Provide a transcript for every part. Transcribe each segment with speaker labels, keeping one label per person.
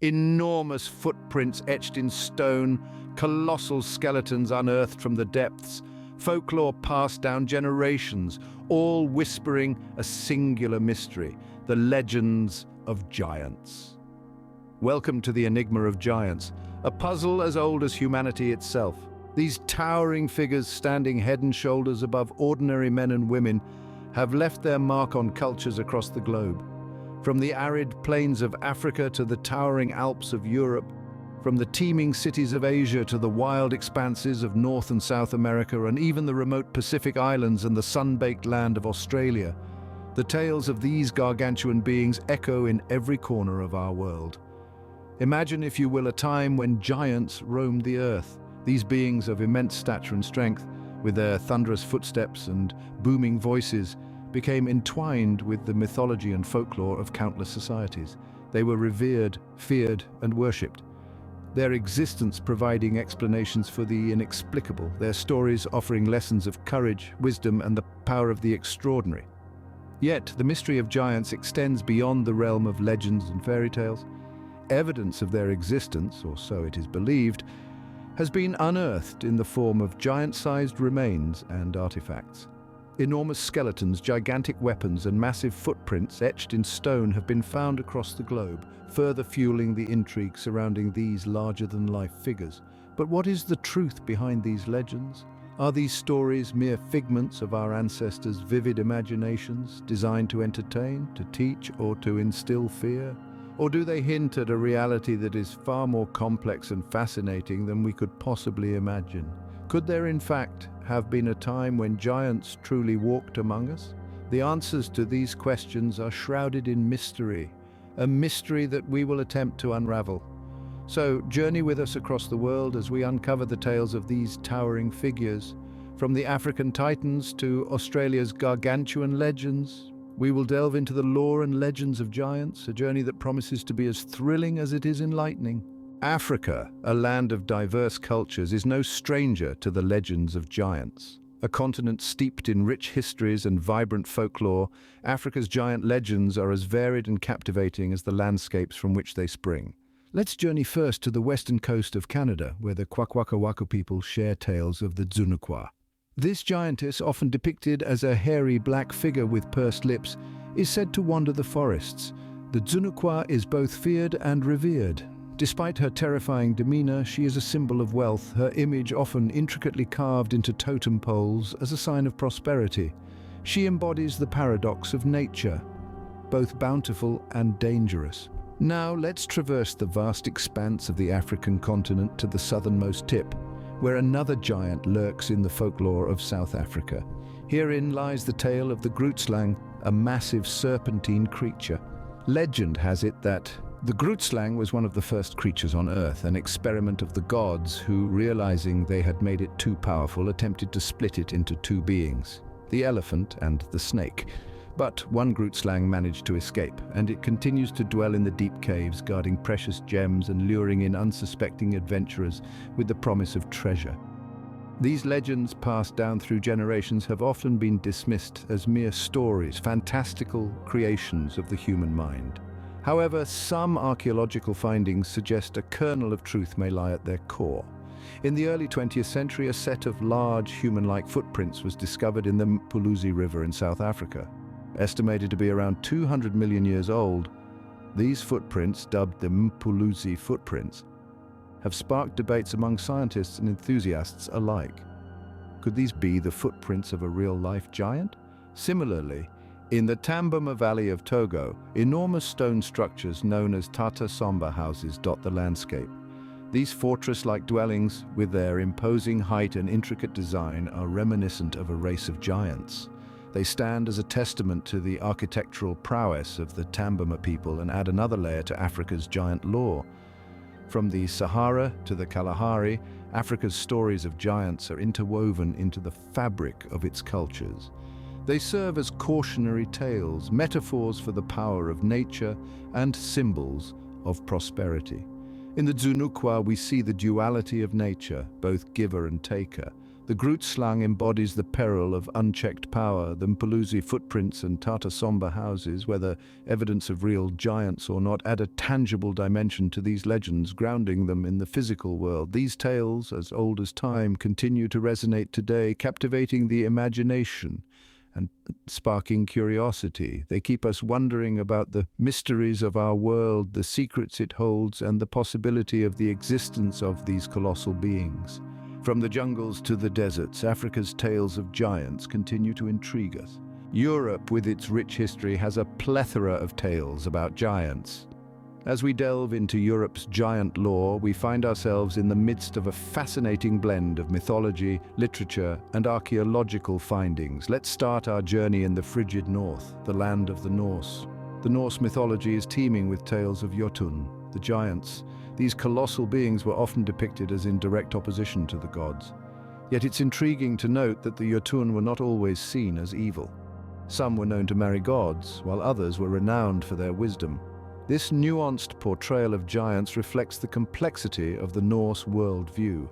Speaker 1: Enormous footprints etched in stone, colossal skeletons unearthed from the depths, folklore passed down generations, all whispering a singular mystery, the legends of giants. Welcome to the enigma of giants, a puzzle as old as humanity itself. These towering figures standing head and shoulders above ordinary men and women have left their mark on cultures across the globe. From the arid plains of Africa to the towering Alps of Europe, from the teeming cities of Asia to the wild expanses of North and South America, and even the remote Pacific Islands and the sun-baked land of Australia, the tales of these gargantuan beings echo in every corner of our world. Imagine, if you will, a time when giants roamed the earth. These beings of immense stature and strength, with their thunderous footsteps and booming voices, became entwined with the mythology and folklore of countless societies. They were revered, feared, and worshipped, their existence providing explanations for the inexplicable, their stories offering lessons of courage, wisdom, and the power of the extraordinary. Yet, the mystery of giants extends beyond the realm of legends and fairy tales. Evidence of their existence, or so it is believed, has been unearthed in the form of giant-sized remains and artifacts. Enormous skeletons, gigantic weapons, and massive footprints etched in stone have been found across the globe, further fueling the intrigue surrounding these larger-than-life figures. But what is the truth behind these legends? Are these stories mere figments of our ancestors' vivid imaginations, designed to entertain, to teach, or to instill fear? Or do they hint at a reality that is far more complex and fascinating than we could possibly imagine? Could there, in fact, have been a time when giants truly walked among us? The answers to these questions are shrouded in mystery, a mystery that we will attempt to unravel. So, journey with us across the world as we uncover the tales of these towering figures. From the African titans to Australia's gargantuan legends, we will delve into the lore and legends of giants, a journey that promises to be as thrilling as it is enlightening. Africa, a land of diverse cultures, is no stranger to the legends of giants. A continent steeped in rich histories and vibrant folklore, Africa's giant legends are as varied and captivating as the landscapes from which they spring. Let's journey first to the western coast of Canada, where the Kwakwaka'wakw people share tales of the Dzunukwa. This giantess, often depicted as a hairy black figure with pursed lips, is said to wander the forests. The Dzunukwa is both feared and revered. Despite her terrifying demeanor, she is a symbol of wealth, her image often intricately carved into totem poles as a sign of prosperity. She embodies the paradox of nature, both bountiful and dangerous. Now let's traverse the vast expanse of the African continent to the southernmost tip, where another giant lurks in the folklore of South Africa. Herein lies the tale of the Grootslang, a massive serpentine creature. Legend has it that the Grootslang was one of the first creatures on Earth, an experiment of the gods who, realizing they had made it too powerful, attempted to split it into two beings, the elephant and the snake. But one Grootslang managed to escape, and it continues to dwell in the deep caves, guarding precious gems and luring in unsuspecting adventurers with the promise of treasure. These legends, passed down through generations, have often been dismissed as mere stories, fantastical creations of the human mind. However, some archaeological findings suggest a kernel of truth may lie at their core. In the early 20th century, a set of large human-like footprints was discovered in the Mpuluzi River in South Africa. Estimated to be around 200 million years old, these footprints, dubbed the Mpuluzi footprints, have sparked debates among scientists and enthusiasts alike. Could these be the footprints of a real-life giant? Similarly, in the Tamboma Valley of Togo, enormous stone structures known as Tata Somba houses dot the landscape. These fortress-like dwellings, with their imposing height and intricate design, are reminiscent of a race of giants. They stand as a testament to the architectural prowess of the Tamboma people and add another layer to Africa's giant lore. From the Sahara to the Kalahari, Africa's stories of giants are interwoven into the fabric of its cultures. They serve as cautionary tales, metaphors for the power of nature, and symbols of prosperity. In the Dzunukwa, we see the duality of nature, both giver and taker, The Grootslang embodies the peril of unchecked power. The Mpuluzi footprints and Tatasomba houses, whether evidence of real giants or not, add a tangible dimension to these legends, grounding them in the physical world. These tales, as old as time, continue to resonate today, captivating the imagination and sparking curiosity. They keep us wondering about the mysteries of our world, the secrets it holds, and the possibility of the existence of these colossal beings. From the jungles to the deserts, Africa's tales of giants continue to intrigue us. Europe, with its rich history, has a plethora of tales about giants. As we delve into Europe's giant lore, we find ourselves in the midst of a fascinating blend of mythology, literature, and archaeological findings. Let's start our journey in the frigid north, the land of the Norse. The Norse mythology is teeming with tales of Jotun, the giants. These colossal beings were often depicted as in direct opposition to the gods. Yet it's intriguing to note that the Jotun were not always seen as evil. Some were known to marry gods, while others were renowned for their wisdom. This nuanced portrayal of giants reflects the complexity of the Norse worldview.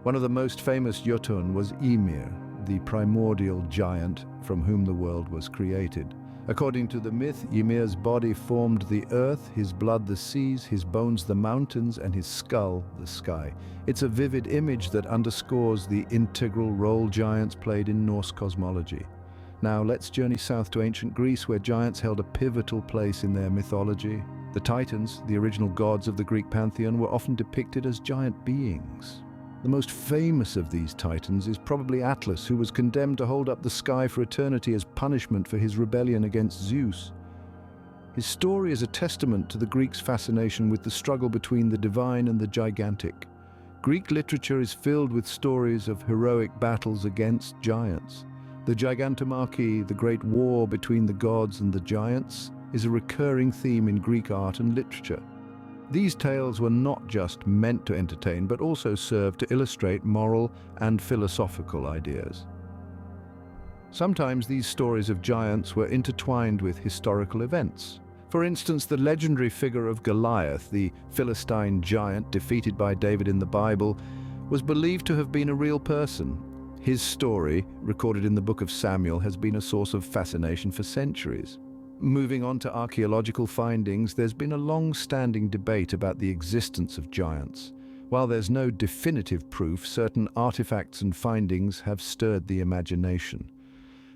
Speaker 1: One of the most famous Jotun was Ymir, the primordial giant from whom the world was created. According to the myth, Ymir's body formed the earth, his blood the seas, his bones the mountains, and his skull the sky. It's a vivid image that underscores the integral role giants played in Norse cosmology. Now let's journey south to ancient Greece, where giants held a pivotal place in their mythology. The Titans, the original gods of the Greek pantheon, were often depicted as giant beings. The most famous of these titans is probably Atlas, who was condemned to hold up the sky for eternity as punishment for his rebellion against Zeus. His story is a testament to the Greeks' fascination with the struggle between the divine and the gigantic. Greek literature is filled with stories of heroic battles against giants. The Gigantomachy, the great war between the gods and the giants, is a recurring theme in Greek art and literature. These tales were not just meant to entertain, but also served to illustrate moral and philosophical ideas. Sometimes these stories of giants were intertwined with historical events. For instance, the legendary figure of Goliath, the Philistine giant defeated by David in the Bible, was believed to have been a real person. His story, recorded in the Book of Samuel, has been a source of fascination for centuries. Moving on to archaeological findings, there's been a long-standing debate about the existence of giants. While there's no definitive proof, certain artifacts and findings have stirred the imagination.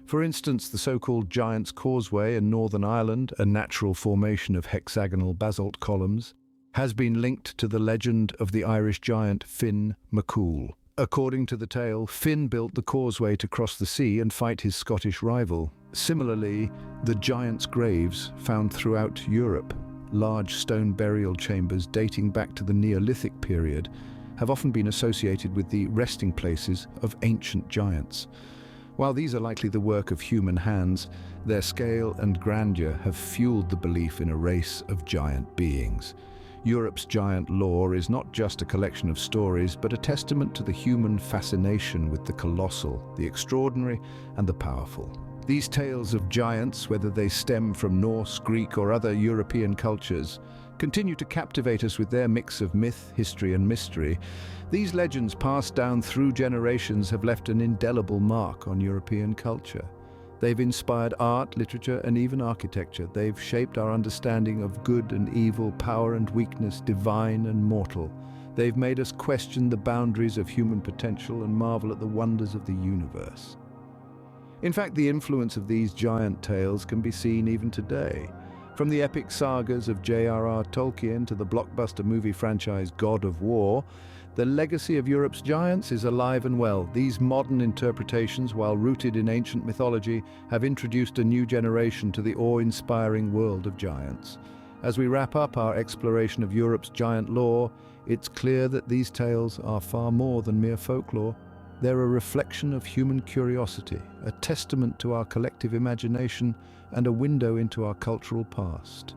Speaker 1: For instance, the so-called Giant's Causeway in Northern Ireland, a natural formation of hexagonal basalt columns, has been linked to the legend of the Irish giant Finn MacCool. According to the tale, Finn built the causeway to cross the sea and fight his Scottish rival. Similarly, the giants' graves found throughout Europe, large stone burial chambers dating back to the Neolithic period, have often been associated with the resting places of ancient giants. While these are likely the work of human hands, their scale and grandeur have fueled the belief in a race of giant beings. Europe's giant lore is not just a collection of stories, but a testament to the human fascination with the colossal, the extraordinary, and the powerful. These tales of giants, whether they stem from Norse, Greek, or other European cultures, continue to captivate us with their mix of myth, history, and mystery. These legends, passed down through generations, have left an indelible mark on European culture. They've inspired art, literature, and even architecture. They've shaped our understanding of good and evil, power and weakness, divine and mortal. They've made us question the boundaries of human potential and marvel at the wonders of the universe. In fact, the influence of these giant tales can be seen even today. From the epic sagas of J.R.R. Tolkien to the blockbuster movie franchise God of War, the legacy of Europe's giants is alive and well. These modern interpretations, while rooted in ancient mythology, have introduced a new generation to the awe-inspiring world of giants. As we wrap up our exploration of Europe's giant lore, it's clear that these tales are far more than mere folklore. They're a reflection of human curiosity, a testament to our collective imagination, and a window into our cultural past.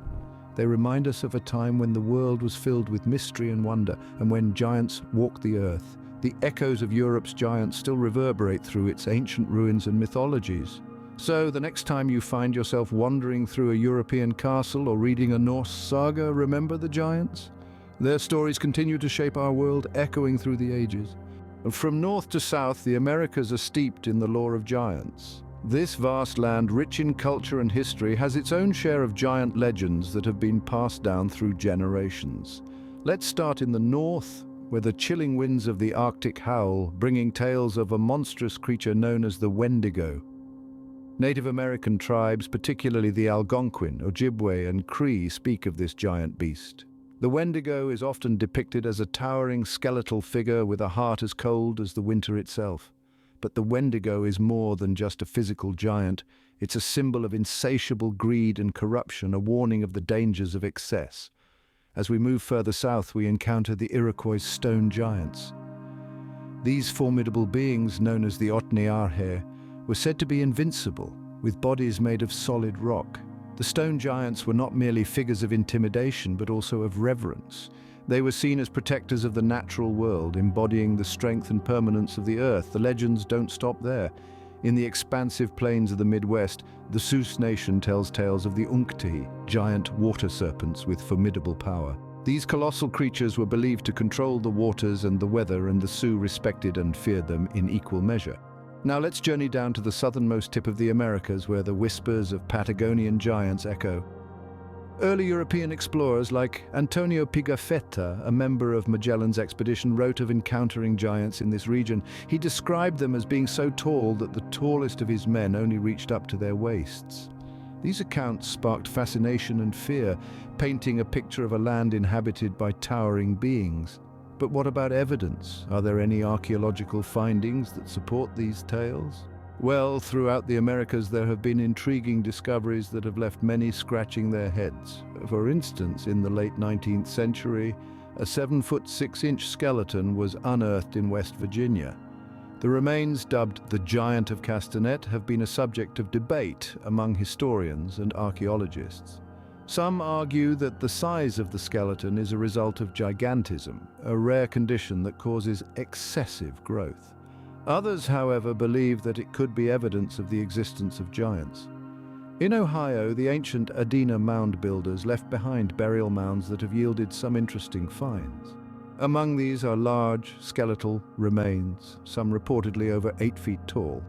Speaker 1: They remind us of a time when the world was filled with mystery and wonder, and when giants walked the earth. The echoes of Europe's giants still reverberate through its ancient ruins and mythologies. So, the next time you find yourself wandering through a European castle or reading a Norse saga, remember the giants? Their stories continue to shape our world, echoing through the ages. From north to south, the Americas are steeped in the lore of giants. This vast land, rich in culture and history, has its own share of giant legends that have been passed down through generations. Let's start in the north, where the chilling winds of the Arctic howl, bringing tales of a monstrous creature known as the Wendigo. Native American tribes, particularly the Algonquin, Ojibwe, and Cree, speak of this giant beast. The Wendigo is often depicted as a towering skeletal figure with a heart as cold as the winter itself. But the Wendigo is more than just a physical giant. It's a symbol of insatiable greed and corruption, a warning of the dangers of excess. As we move further south, we encounter the Iroquois stone giants. These formidable beings, known as the Otniarhe, were said to be invincible, with bodies made of solid rock. The stone giants were not merely figures of intimidation, but also of reverence. They were seen as protectors of the natural world, embodying the strength and permanence of the earth. The legends don't stop there. In the expansive plains of the Midwest, the Sioux Nation tells tales of the Unktihi, giant water serpents with formidable power. These colossal creatures were believed to control the waters and the weather, and the Sioux respected and feared them in equal measure. Now let's journey down to the southernmost tip of the Americas, where the whispers of Patagonian giants echo. Early European explorers like Antonio Pigafetta, a member of Magellan's expedition, wrote of encountering giants in this region. He described them as being so tall that the tallest of his men only reached up to their waists. These accounts sparked fascination and fear, painting a picture of a land inhabited by towering beings. But what about evidence? Are there any archaeological findings that support these tales? Well, throughout the Americas there have been intriguing discoveries that have left many scratching their heads. For instance, in the late 19th century, a 7-foot 6-inch skeleton was unearthed in West Virginia. The remains, dubbed the Giant of Castanet, have been a subject of debate among historians and archaeologists. Some argue that the size of the skeleton is a result of gigantism, a rare condition that causes excessive growth. Others, however, believe that it could be evidence of the existence of giants. In Ohio, the ancient Adena mound builders left behind burial mounds that have yielded some interesting finds. Among these are large, skeletal remains, some reportedly over 8 feet tall.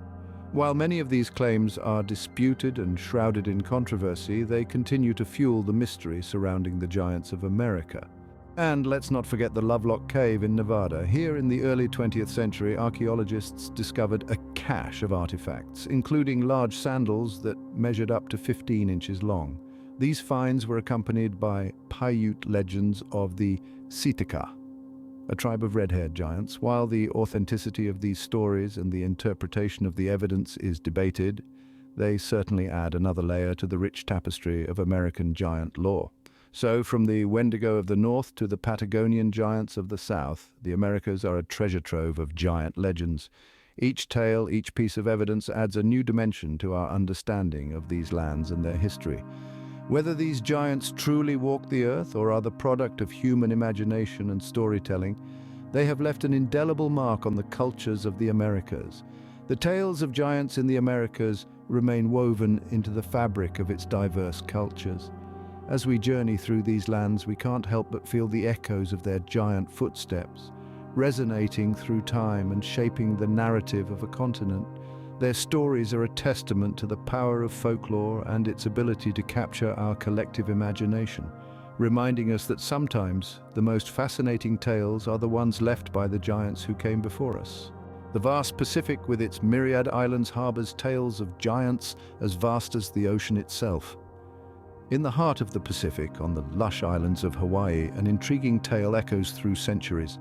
Speaker 1: While many of these claims are disputed and shrouded in controversy, they continue to fuel the mystery surrounding the giants of America. And let's not forget the Lovelock Cave in Nevada. Here in the early 20th century, archaeologists discovered a cache of artifacts, including large sandals that measured up to 15 inches long. These finds were accompanied by Paiute legends of the Sitka, a tribe of red-haired giants. While the authenticity of these stories and the interpretation of the evidence is debated, they certainly add another layer to the rich tapestry of American giant lore. So, from the Wendigo of the north to the Patagonian giants of the south, the Americas are a treasure trove of giant legends. Each tale, each piece of evidence adds a new dimension to our understanding of these lands and their history. Whether these giants truly walk the earth or are the product of human imagination and storytelling, they have left an indelible mark on the cultures of the Americas. The tales of giants in the Americas remain woven into the fabric of its diverse cultures. As we journey through these lands, we can't help but feel the echoes of their giant footsteps, resonating through time and shaping the narrative of a continent. Their stories are a testament to the power of folklore and its ability to capture our collective imagination, reminding us that sometimes the most fascinating tales are the ones left by the giants who came before us. The vast Pacific, with its myriad islands, harbors tales of giants as vast as the ocean itself. In the heart of the Pacific, on the lush islands of Hawaii, an intriguing tale echoes through centuries.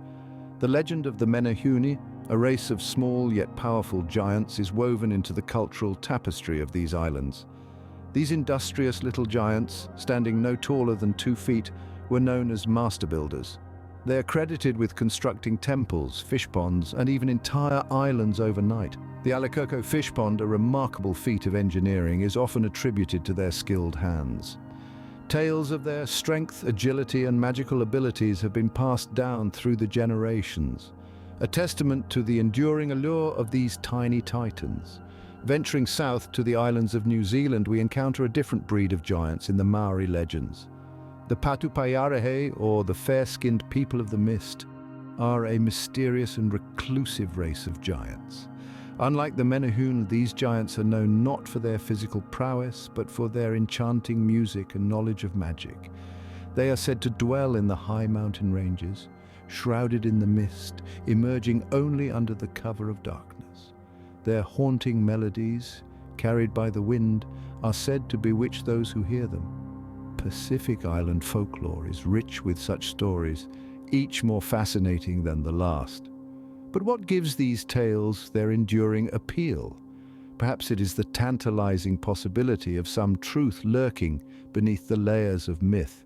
Speaker 1: The legend of the Menehune, a race of small yet powerful giants, is woven into the cultural tapestry of these islands. These industrious little giants, standing no taller than 2 feet, were known as master builders. They are credited with constructing temples, fish ponds, and even entire islands overnight. The Alakoko fish pond, a remarkable feat of engineering, is often attributed to their skilled hands. Tales of their strength, agility, and magical abilities have been passed down through the generations, a testament to the enduring allure of these tiny titans. Venturing south to the islands of New Zealand, we encounter a different breed of giants in the Maori legends, the Patupaiarehe, or the fair-skinned people of the mist. are a mysterious and reclusive race of giants. Unlike the Menehune, these giants are known not for their physical prowess, but for their enchanting music and knowledge of magic. They are said to dwell in the high mountain ranges, shrouded in the mist, emerging only under the cover of darkness. Their haunting melodies, carried by the wind, are said to bewitch those who hear them. Pacific Island folklore is rich with such stories, each more fascinating than the last. But what gives these tales their enduring appeal? Perhaps it is the tantalizing possibility of some truth lurking beneath the layers of myth.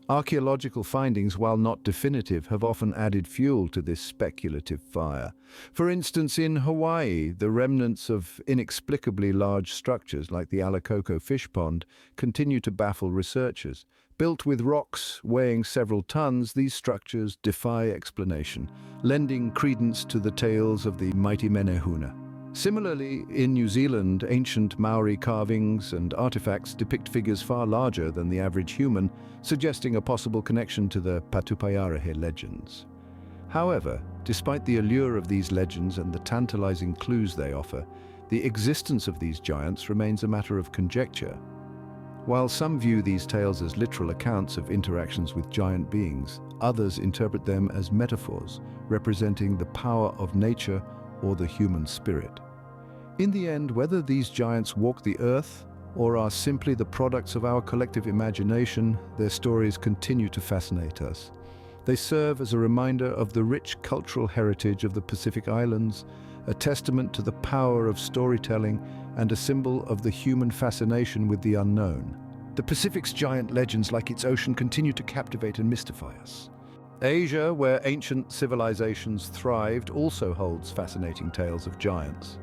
Speaker 1: Archaeological findings, while not definitive, have often added fuel to this speculative fire. For instance, in Hawaii, the remnants of inexplicably large structures like the Alacoco fish pond continue to baffle researchers. Built with rocks weighing several tons, these structures defy explanation, lending credence to the tales of the mighty Menehune. Similarly, in New Zealand, ancient Maori carvings and artifacts depict figures far larger than the average human, suggesting a possible connection to the Patupaiarehe legends. However, despite the allure of these legends and the tantalizing clues they offer, the existence of these giants remains a matter of conjecture. While some view these tales as literal accounts of interactions with giant beings, others interpret them as metaphors, representing the power of nature or the human spirit. In the end, whether these giants walk the earth or are simply the products of our collective imagination, their stories continue to fascinate us. They serve as a reminder of the rich cultural heritage of the Pacific Islands, a testament to the power of storytelling and a symbol of the human fascination with the unknown. The Pacific's giant legends, like its ocean, continue to captivate and mystify us. Asia, where ancient civilizations thrived, also holds fascinating tales of giants.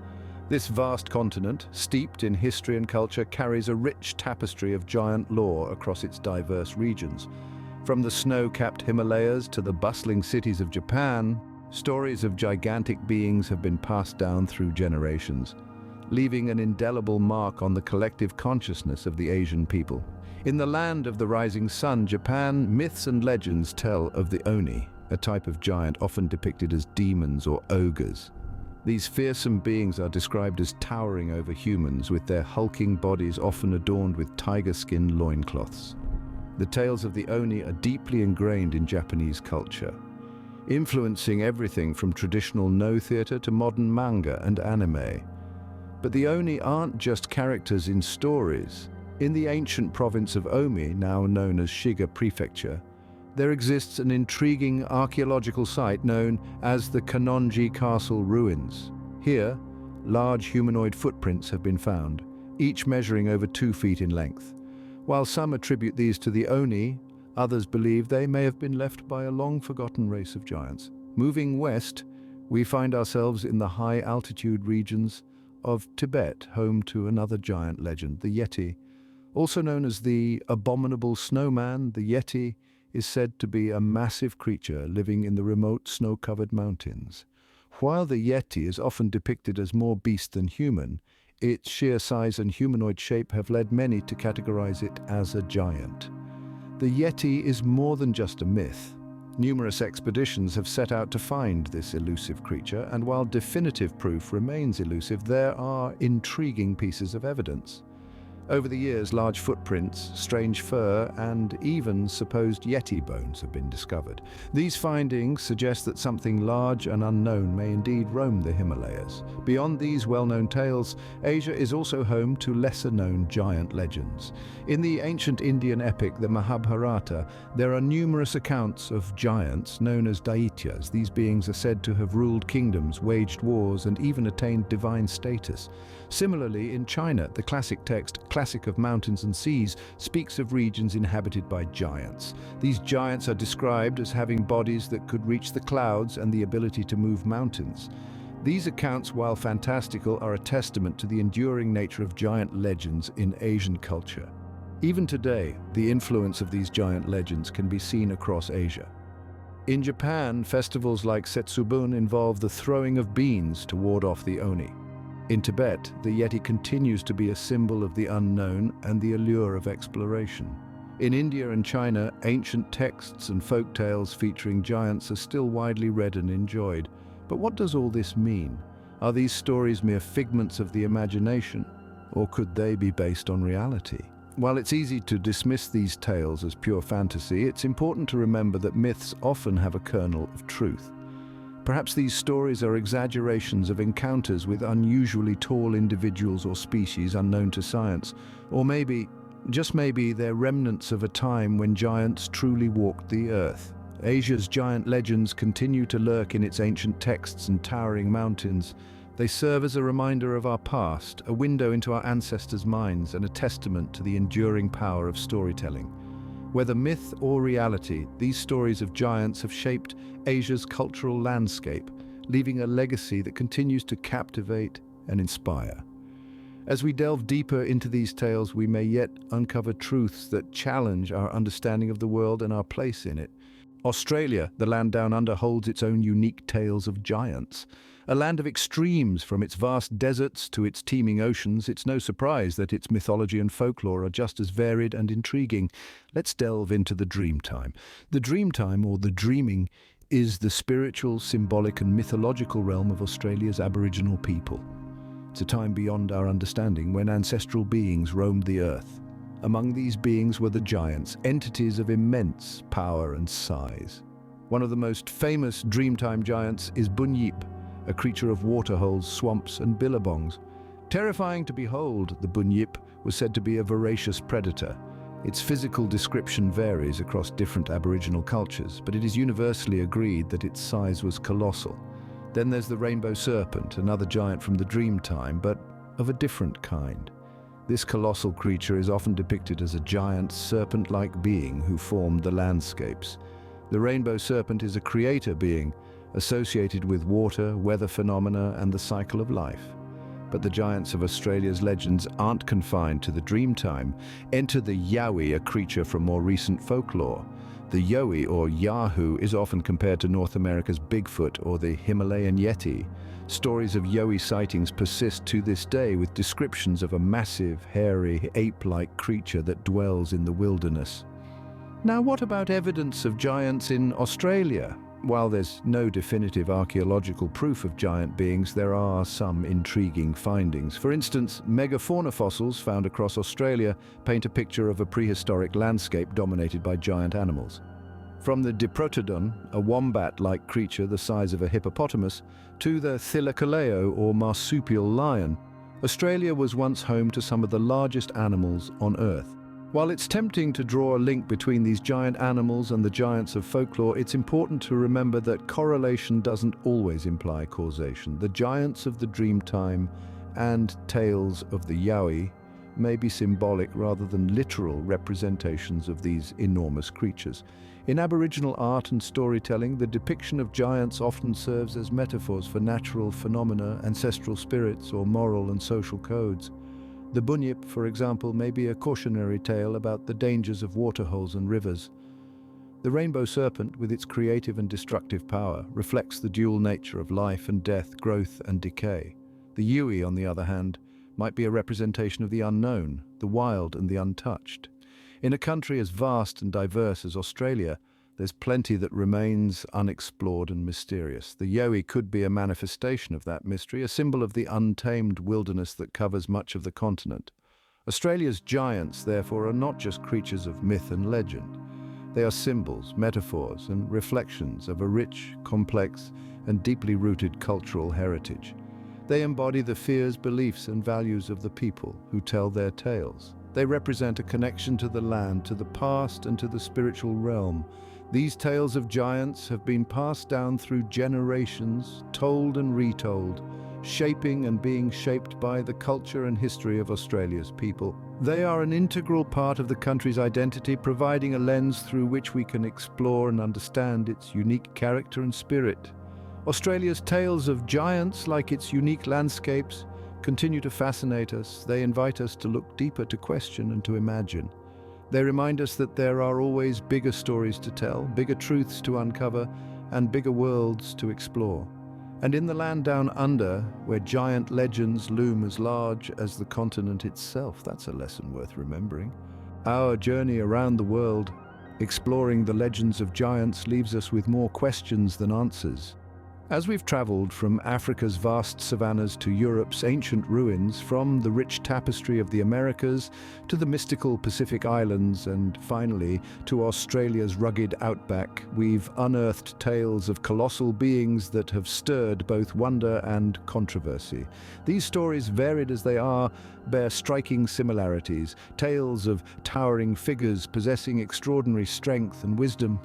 Speaker 1: This vast continent, steeped in history and culture, carries a rich tapestry of giant lore across its diverse regions. From the snow-capped Himalayas to the bustling cities of Japan, stories of gigantic beings have been passed down through generations, leaving an indelible mark on the collective consciousness of the Asian people. In the land of the rising sun, Japan, myths and legends tell of the Oni, a type of giant often depicted as demons or ogres. These fearsome beings are described as towering over humans, with their hulking bodies often adorned with tiger-skin loincloths. The tales of the Oni are deeply ingrained in Japanese culture, influencing everything from traditional no theater to modern manga and anime. But the Oni aren't just characters in stories. In the ancient province of Omi, now known as Shiga Prefecture, there exists an intriguing archaeological site known as the Kanonji Castle Ruins. Here, large humanoid footprints have been found, each measuring over 2 feet in length. While some attribute these to the Oni, others believe they may have been left by a long-forgotten race of giants. Moving west, we find ourselves in the high-altitude regions of Tibet, home to another giant legend, the Yeti. Also known as the abominable snowman, the Yeti is said to be a massive creature living in the remote snow-covered mountains. While the Yeti is often depicted as more beast than human, its sheer size and humanoid shape have led many to categorize it as a giant. The Yeti is more than just a myth. Numerous expeditions have set out to find this elusive creature, and while definitive proof remains elusive, there are intriguing pieces of evidence. Over the years, large footprints, strange fur, and even supposed Yeti bones have been discovered. These findings suggest that something large and unknown may indeed roam the Himalayas. Beyond these well-known tales, Asia is also home to lesser-known giant legends. In the ancient Indian epic, the Mahabharata, there are numerous accounts of giants known as Daityas. These beings are said to have ruled kingdoms, waged wars, and even attained divine status. Similarly, in China, the classic text, Classic of Mountains and Seas, speaks of regions inhabited by giants. These giants are described as having bodies that could reach the clouds and the ability to move mountains. These accounts, while fantastical, are a testament to the enduring nature of giant legends in Asian culture. Even today, the influence of these giant legends can be seen across Asia. In Japan, festivals like Setsubun involve the throwing of beans to ward off the Oni. In Tibet, the Yeti continues to be a symbol of the unknown and the allure of exploration. In India and China, ancient texts and folk tales featuring giants are still widely read and enjoyed. But what does all this mean? Are these stories mere figments of the imagination, or could they be based on reality? While it's easy to dismiss these tales as pure fantasy, it's important to remember that myths often have a kernel of truth. Perhaps these stories are exaggerations of encounters with unusually tall individuals or species unknown to science, or maybe, just maybe, they're remnants of a time when giants truly walked the earth. Asia's giant legends continue to lurk in its ancient texts and towering mountains. They serve as a reminder of our past, a window into our ancestors' minds, and a testament to the enduring power of storytelling. Whether myth or reality, these stories of giants have shaped Asia's cultural landscape, leaving a legacy that continues to captivate and inspire. As we delve deeper into these tales, we may yet uncover truths that challenge our understanding of the world and our place in it. Australia, the land down under, holds its own unique tales of giants. A land of extremes, from its vast deserts to its teeming oceans, it's no surprise that its mythology and folklore are just as varied and intriguing. Let's delve into the Dreamtime. The Dreamtime, or the dreaming, is the spiritual, symbolic and mythological realm of Australia's Aboriginal people. It's a time beyond our understanding, when ancestral beings roamed the earth. Among these beings were the giants, entities of immense power and size. One of the most famous Dreamtime giants is Bunyip, a creature of waterholes, swamps and billabongs. Terrifying to behold, the Bunyip was said to be a voracious predator. Its physical description varies across different Aboriginal cultures, but it is universally agreed that its size was colossal. Then there's the rainbow serpent, another giant from the Dreamtime, but of a different kind. This colossal creature is often depicted as a giant, serpent-like being who formed the landscapes. The rainbow serpent is a creator being, associated with water, weather phenomena, and the cycle of life. But the giants of Australia's legends aren't confined to the Dreamtime. Enter the Yowie, a creature from more recent folklore. The Yowie, or Yahoo, is often compared to North America's Bigfoot or the Himalayan Yeti. Stories of Yowie sightings persist to this day, with descriptions of a massive, hairy, ape-like creature that dwells in the wilderness. Now, what about evidence of giants in Australia? While there's no definitive archaeological proof of giant beings, there are some intriguing findings. For instance, megafauna fossils found across Australia paint a picture of a prehistoric landscape dominated by giant animals. From the Diprotodon, a wombat-like creature the size of a hippopotamus, to the Thylacoleo, or marsupial lion, Australia was once home to some of the largest animals on Earth. While it's tempting to draw a link between these giant animals and the giants of folklore, it's important to remember that correlation doesn't always imply causation. The giants of the Dreamtime and tales of the Yowie may be symbolic rather than literal representations of these enormous creatures. In Aboriginal art and storytelling, the depiction of giants often serves as metaphors for natural phenomena, ancestral spirits, or moral and social codes. The Bunyip, for example, may be a cautionary tale about the dangers of waterholes and rivers. The rainbow serpent, with its creative and destructive power, reflects the dual nature of life and death, growth and decay. The Yowie, on the other hand, might be a representation of the unknown, the wild and the untouched. In a country as vast and diverse as Australia, there's plenty that remains unexplored and mysterious. The Yowie could be a manifestation of that mystery, a symbol of the untamed wilderness that covers much of the continent. Australia's giants, therefore, are not just creatures of myth and legend. They are symbols, metaphors, and reflections of a rich, complex, and deeply rooted cultural heritage. They embody the fears, beliefs, and values of the people who tell their tales. They represent a connection to the land, to the past, and to the spiritual realm. These tales of giants have been passed down through generations, told and retold, shaping and being shaped by the culture and history of Australia's people. They are an integral part of the country's identity, providing a lens through which we can explore and understand its unique character and spirit. Australia's tales of giants, like its unique landscapes, continue to fascinate us. They invite us to look deeper, to question and to imagine. They remind us that there are always bigger stories to tell, bigger truths to uncover, and bigger worlds to explore. And in the land down under, where giant legends loom as large as the continent itself, that's a lesson worth remembering. Our journey around the world, exploring the legends of giants, leaves us with more questions than answers. As we've traveled from Africa's vast savannas to Europe's ancient ruins, from the rich tapestry of the Americas to the mystical Pacific Islands, and finally to Australia's rugged outback, we've unearthed tales of colossal beings that have stirred both wonder and controversy. These stories, varied as they are, bear striking similarities, tales of towering figures possessing extraordinary strength and wisdom.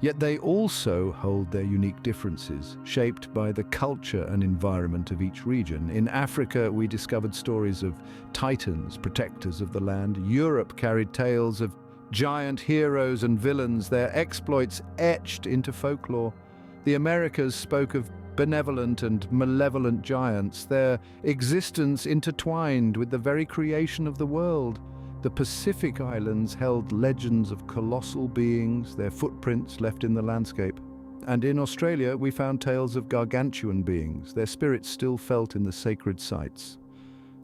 Speaker 1: Yet they also hold their unique differences, shaped by the culture and environment of each region. In Africa, we discovered stories of titans, protectors of the land. Europe carried tales of giant heroes and villains, their exploits etched into folklore. The Americas spoke of benevolent and malevolent giants, their existence intertwined with the very creation of the world. The Pacific Islands held legends of colossal beings, their footprints left in the landscape. And in Australia, we found tales of gargantuan beings, their spirits still felt in the sacred sites.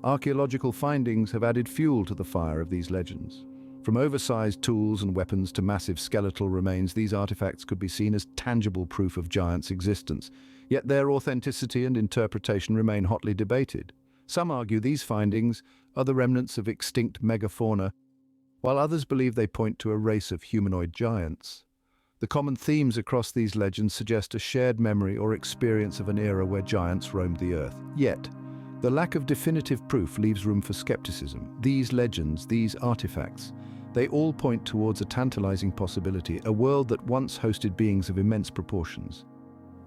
Speaker 1: Archaeological findings have added fuel to the fire of these legends. From oversized tools and weapons to massive skeletal remains, these artifacts could be seen as tangible proof of giants' existence. Yet their authenticity and interpretation remain hotly debated. Some argue these findings are the remnants of extinct megafauna, while others believe they point to a race of humanoid giants. The common themes across these legends suggest a shared memory or experience of an era where giants roamed the earth. Yet, the lack of definitive proof leaves room for skepticism. These legends, these artifacts, they all point towards a tantalizing possibility, a world that once hosted beings of immense proportions.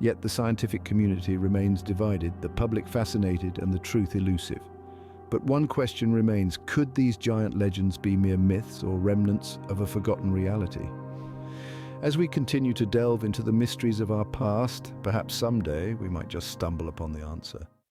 Speaker 1: Yet the scientific community remains divided, the public fascinated and the truth elusive. But one question remains: could these giant legends be mere myths or remnants of a forgotten reality? As we continue to delve into the mysteries of our past, perhaps someday we might just stumble upon the answer.